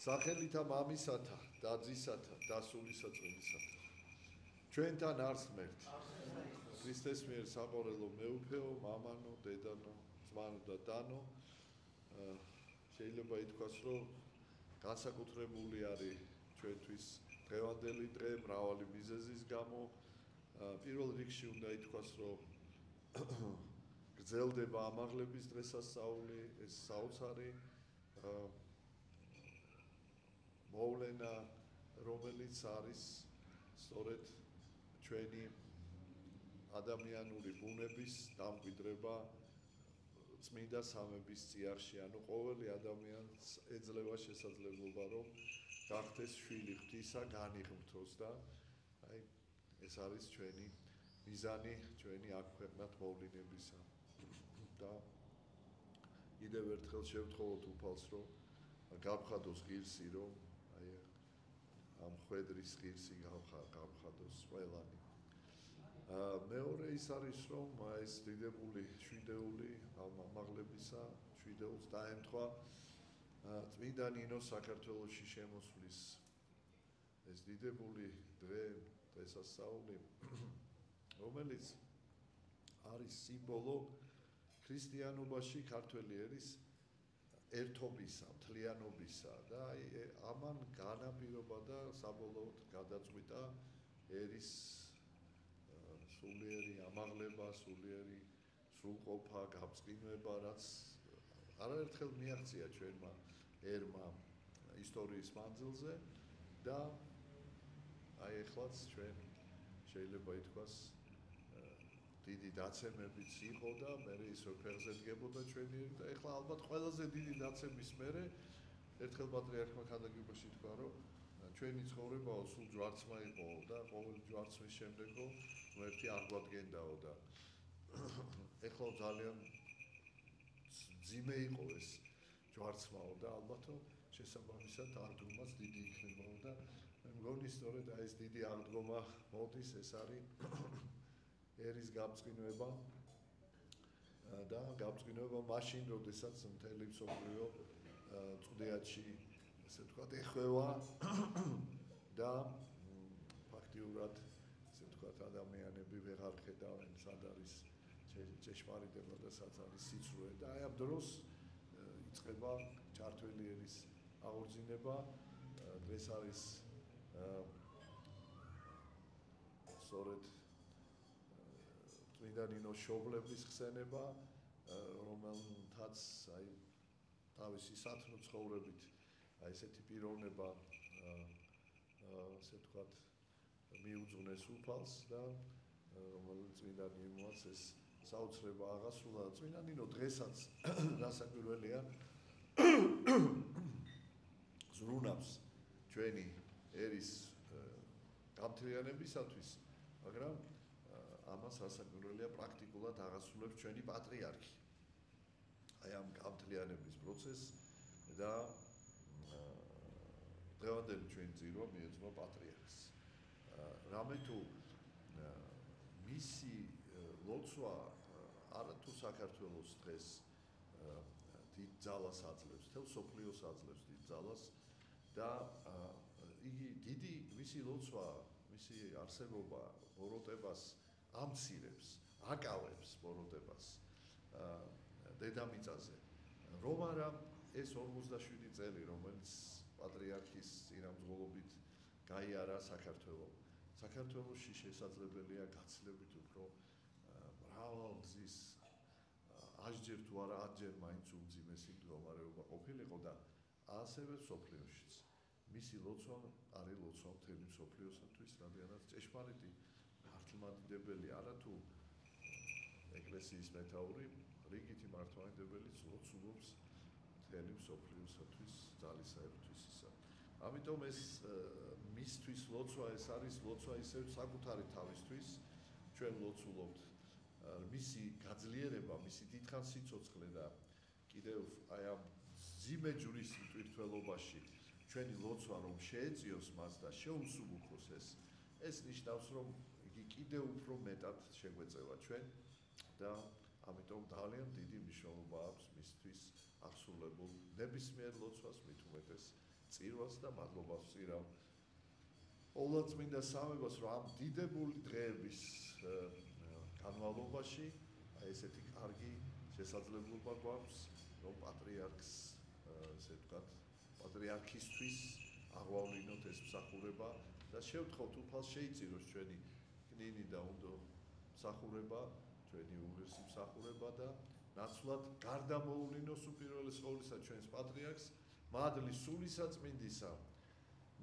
სახელითა მამისათა და ძისათა და სულისა წმინდისათა. ჩვენთან არს ღმერთი. ქრისტეს მიერ საყორელო მეუფეო, მამანო, დედანო, ძმანო და დანო. შეიძლება ითქვას, რომ განსაკუთრებული არის ჩვენთვის დღევანდელი დღე მრავალი მიზეზის გამო. პირველ რიგში უნდა ითქვას, რომ გრძელდება ამაღლების დღესასწაული, ეს საოცარი მოვლენა, რომელიც არის სწორედ ჩვენი ადამიანური ბუნების დამკვიდრება წმინდა სამების წიაღში, ანუ ყოველი ადამიანს ეძლევა შესაძლებლობა, რომ გახდეს შვილი ღვთისა, განიღმთოს და აი ეს არის ჩვენი მიზანი, ჩვენი აქ ქვეყნად მოვლენებისა. და კიდევ ერთხელ შევთხოვოთ უფალს, რომ გავხადოს ღირსი, რომ აი ამ ხვედრის ღირსი გავხადოს ყველანი. მეორე ის არის, რომ ეს დიდებული შვიდეული ამაღლებისა, შვიდეულს დაემთხვა წმინდა ნინოს საქართველოში შემოსვლის ეს დიდებული დღესასწაული, რომელიც არის სიმბოლო ქრისტიანობაში ქართველი ერის ერთობისა, მთლიანობისა და აი ამან განაპირობა და საბოლოოდ გადაწყვიტა ერის სულიერი ამაღლება, სულიერი სრულყოფა, გაბწყინება, რაც არაერთხელ მიაღწია ჩვენმა ერმა ისტორიის მანძილზე და აი ეხლაც ჩვენ შეიძლება ითქვას დიდი დაცემებიც იყო და მე ის ფეხზე დგებოდა ჩვენი და ეხლა ალბათ ყველაზე დიდი დაცემის მერე ერთხელ პატრიარქმა ქადაგებაში თქვა, რომ ჩვენი ცხოვრებაო სულ ჯვარცმა იყო და ყოველი ჯვარცმის შემდეგო ერთი არ გვადგენდაო და ეხლა ძალიან ძიმე იყო ეს ჯვარცმაო და ალბათო შესაბამისად აღდგომაც დიდი იქნებაო და მე მგონი სწორედ აი ეს დიდი აღდგომა მოდის, ეს არის ერის გაბწყინება და გაბწყინება მაშინ, როდესაც მთელი მსოფლიო წვდეათში ესე ვთქვათ ეხვევა და ფაქტიურად ესე ვთქვათ ადამიანები ვეღარ ხედავენ სად არის ჭეშმარიტება და სად არის სიცრუე და აი ამ დროს იწყება ჩართველი ერის აღორძინება. დღეს არის სწორედ წმინდა ნინოს შობლების ხსენება, რომელთაც აი თავისი სათნო ცხოვრებით აი ესეთი პიროვნება ასე ვთქვათ მიუძღვნეს უფალს და რომელიც წმინდა ნინოაც ეს საოცრება აღასრულა. წმინდა ნინო დღესაც გასაკვირველია ზრუნავს ჩვენი ერის გამთლიანებისათვის, მაგრამ ამას გასაკვირველია პრაქტიკულად აღასრულებს ჩვენი პატრიარქი. აი ამ გამთლიანების პროცესს და დღევანდელი ჩვენი ძირვა მიეძღვნა პატრიარქს. რამე თუ მისი ლოცვა არათუ საქართველოს დღეს დიდ ძალას აძლევს, მთელ მსოფლიოს აძლევს დიდ ძალას და იგი დიდი მისი ლოცვა, მისი არსებობა ბოროტებას ამცირებს, აკავებს ბოროტებას დედამიწაზე. რომ არა ეს 47 წელი, რომელიც პატრიარქის წინამძღოლობით გაიარა საქართველოში შესაძლებელია გაცილებით უფრო მრავალგზის 10-ჯერ თუ არა 10-ჯერ მაინც უმძიმესი მდგომარეობა ყოფილიყო და ასევე მსოფლიოშიც. მისი ლოცვა არის ლოცვა მთელი მსოფლიოსათვის, რადგანაც ჭეშმარიტი მართლმადიდებელი არათუ ეკლესიის მეთაური, რიგითი მართლმადიდებელიც ლოცულობს მთელი მსოფლიოსათვის ძალისაერთვისისა. ამიტომ ეს მისთვის ლოცვა, ეს არის ლოცვა ისევ საკუთარი თავისთვის, ჩვენ ლოცულობთ მისი გაძლიერება, მისი დიდხანს სიცოცხლე და კიდევ აი ამ ძიმე ჯვრის მტვირთველობაში ჩვენი ლოცვა რომ შეეწიოს მას და შეუსუბუქოს ეს ნიშნავს, რომ იგი კიდევ უფრო მეტად შეგვეწევა ჩვენ და ამიტომ ძალიან დიდი მნიშვნელობა აქვს მისთვის აღსრულებულ ნებისმიერ ლოცვას, მით უმეტეს წირვას და მადლობას ვწირავ ყოვლადწმინდა სამებას, რომ ამ დიდებული დღეების განმავლობაში ესეთი კარგი შესაძლებლობა გვაქვს, რომ პატრიარქს, ესე ვთქვათ, პატრიარქისთვის აღვავლინოთ ეს მსახურება და შევთხოვთ უფალს შეიწიროს ჩვენი კნინი და უნდა მსახურება, ჩვენი უღირსი მსახურება და ნაცვლად გარდამოუვლინოს უპირველეს ყოვლისა ჩვენს პატრიარქს, მადლი სულისაწმინდისა,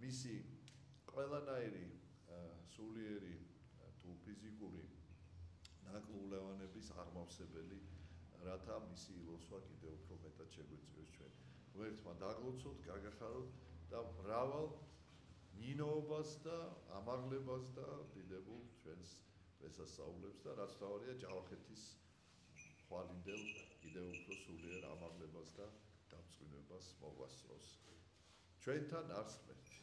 მისი ყველანაირი სულიერი თუ ფიზიკური ნაკლულევანების აღმავსებელი, რათა მისი ლოცვა კიდევ უფრო მეტად შეგვეწიოს ჩვენ. ღმერთმა დაგლოცოთ, გაგახაროთ და მრავალ ნინოობას და ამაღლებას და დიდებულ ჩვენს დღესასწაულებს და რაც თავარია ჯავახეთის ხვალინდელ კიდევ უფრო სულიერ ამაღლებას და დამწყნებას მოგვასწროს. ჩვენთან არს ღმერთი.